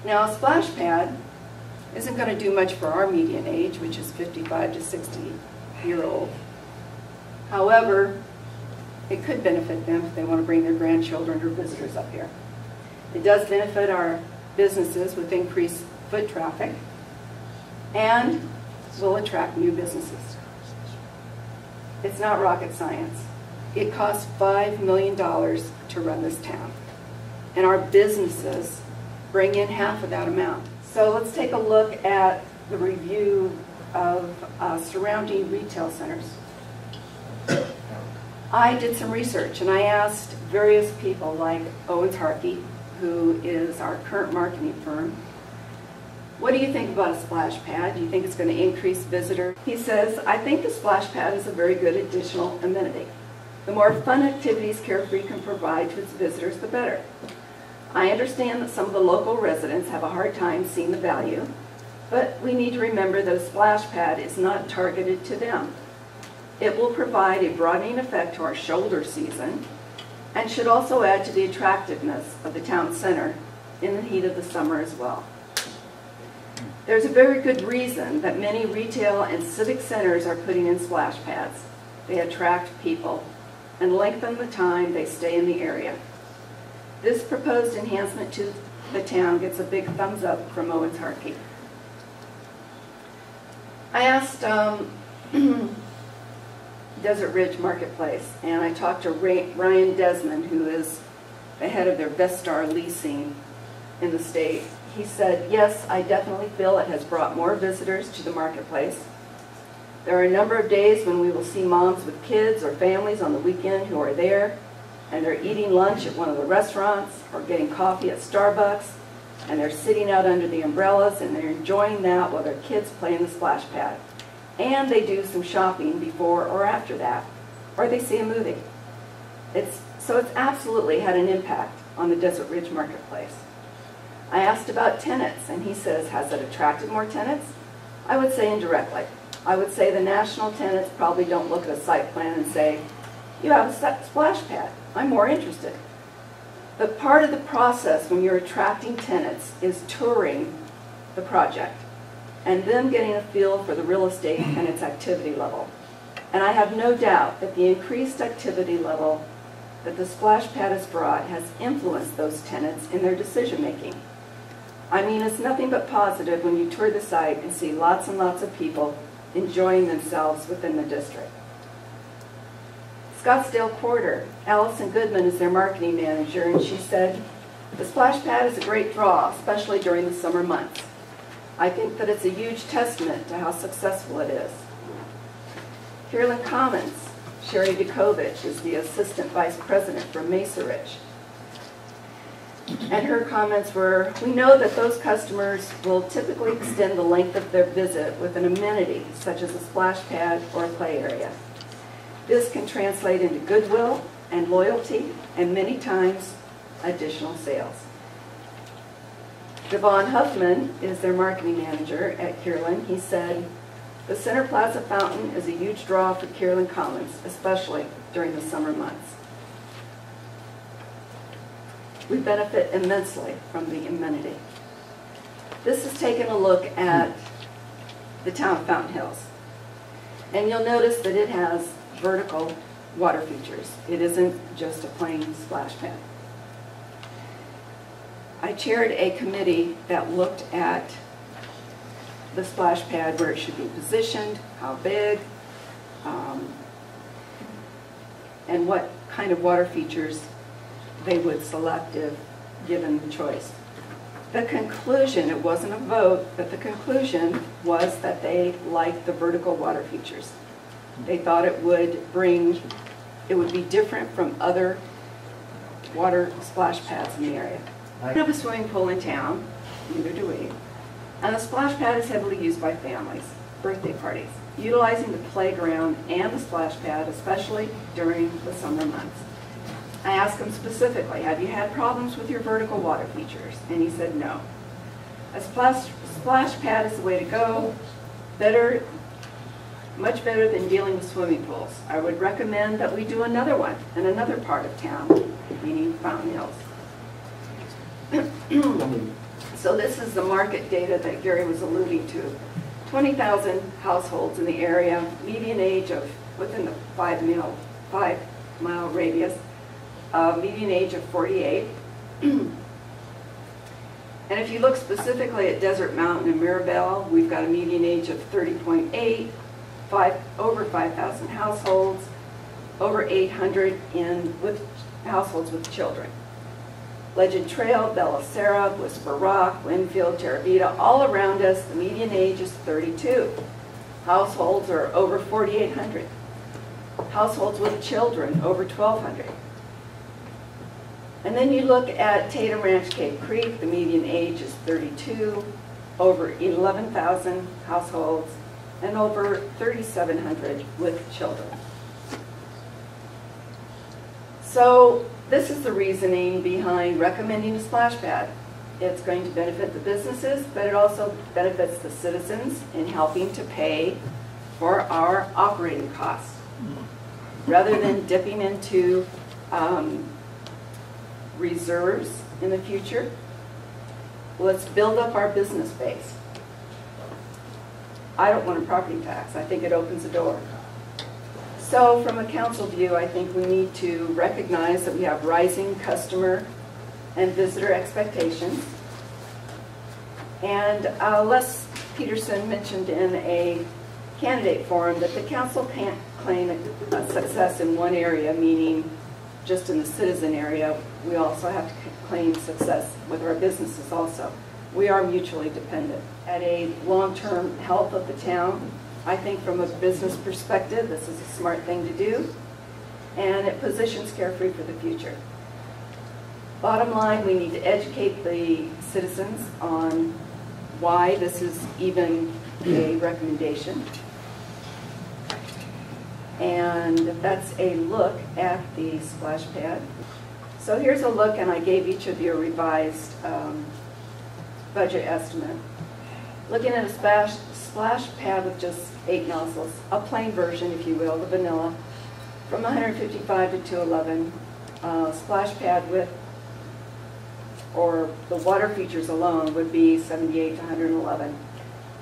Now, a splash pad isn't going to do much for our median age, which is 55 to 60-year-old. However, it could benefit them if they want to bring their grandchildren or visitors up here. It does benefit our businesses with increased foot traffic and will attract new businesses. It's not rocket science. It costs $5 million to run this town, and our businesses bring in half of that amount. So let's take a look at the review of surrounding retail centers. I did some research and I asked various people like Owens Harkey, who is our current marketing firm, what do you think about a splash pad? Do you think it's going to increase visitors? He says, I think the splash pad is a very good additional amenity. The more fun activities Carefree can provide to its visitors, the better. I understand that some of the local residents have a hard time seeing the value, but we need to remember that a splash pad is not targeted to them. It will provide a broadening effect to our shoulder season and should also add to the attractiveness of the town center in the heat of the summer as well. There's a very good reason that many retail and civic centers are putting in splash pads. They attract people and lengthen the time they stay in the area. This proposed enhancement to the town gets a big thumbs up from Owens Harkey. I asked Desert Ridge Marketplace, and I talked to Ryan Desmond, who is the head of their Vestar leasing in the state. He said, yes, I definitely feel it has brought more visitors to the marketplace. There are a number of days when we will see moms with kids or families on the weekend who are there, and they're eating lunch at one of the restaurants or getting coffee at Starbucks, and they're sitting out under the umbrellas and they're enjoying that while their kids play in the splash pad. And they do some shopping before or after that, or they see a movie. So it's absolutely had an impact on the Desert Ridge Marketplace. I asked about tenants, and he says, has it attracted more tenants? I would say indirectly. I would say the national tenants probably don't look at a site plan and say, you have a splash pad, I'm more interested. But part of the process when you're attracting tenants is touring the project and then getting a feel for the real estate and its activity level. And I have no doubt that the increased activity level that the splash pad has brought has influenced those tenants in their decision making. I mean, it's nothing but positive when you tour the site and see lots and lots of people enjoying themselves within the district. Scottsdale Quarter, Allison Goodman is their marketing manager, and she said, the splash pad is a great draw, especially during the summer months. I think that it's a huge testament to how successful it is. Kierland Commons, Sherry Dukovich is the assistant vice president for Mesa Ridge. And her comments were, we know that those customers will typically extend the length of their visit with an amenity, such as a splash pad or a play area. This can translate into goodwill and loyalty, and many times, additional sales. Devon Huffman is their marketing manager at Kierland. He said, the Center Plaza Fountain is a huge draw for Kierland Commons, especially during the summer months. We benefit immensely from the amenity. This is taking a look at the town of Fountain Hills. And you'll notice that it has vertical water features. It isn't just a plain splash pad. I chaired a committee that looked at the splash pad, where it should be positioned, how big, and what kind of water features they would select if given the choice. The conclusion, it wasn't a vote, but the conclusion was that they liked the vertical water features. They thought it would be different from other water splash pads in the area. We don't have a swimming pool in town, neither do we. And the splash pad is heavily used by families, birthday parties, utilizing the playground and the splash pad, especially during the summer months. I asked him specifically, have you had problems with your vertical water features? And he said no. A splash pad is the way to go, much better than dealing with swimming pools. I would recommend that we do another one in another part of town, meaning Fountain Hills. So this is the market data that Gary was alluding to. 20,000 households in the area, median age of, within the 5-mile radius, median age of 48. And if you look specifically at Desert Mountain and Mirabelle, we've got a median age of 30.8, over 5,000 households, over 800 with households with children. Legend Trail, Belisara, Whisper Rock, Winfield, Terravita, all around us, the median age is 32. Households are over 4,800. Households with children, over 1,200. And then you look at Tatum Ranch, Cave Creek, the median age is 32, over 11,000 households, and over 3,700 with children. So this is the reasoning behind recommending a splash pad. It's going to benefit the businesses, but it also benefits the citizens in helping to pay for our operating costs. Rather than dipping into reserves in the future, let's build up our business base. I don't want a property tax. I think it opens the door. So from a council view, I think we need to recognize that we have rising customer and visitor expectations. And Les Peterson mentioned in a candidate forum that the council can't claim a success in one area, meaning just in the citizen area. We also have to claim success with our businesses also. We are mutually dependent. At a long-term health of the town, I think from a business perspective, this is a smart thing to do, and it positions Carefree for the future. Bottom line, we need to educate the citizens on why this is even a recommendation. And that's a look at the splash pad. So here's a look, and I gave each of you a revised budget estimate. Looking at a splash pad with just 8 nozzles, a plain version, if you will, the vanilla, from 155 to 211. Splash pad with, or the water features alone, would be 78 to 111.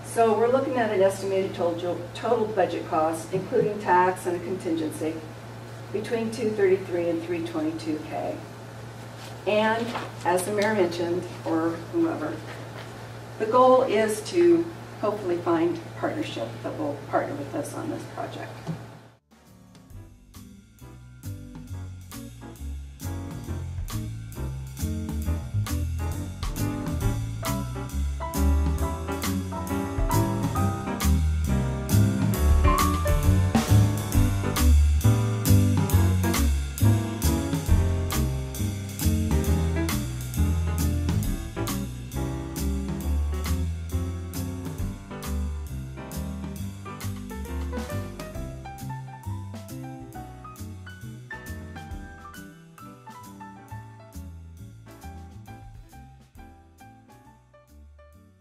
So we're looking at an estimated total budget cost, including tax and a contingency, between $233 and $322K. And as the mayor mentioned, or whomever, the goal is to hopefully find partnership that will partner with us on this project.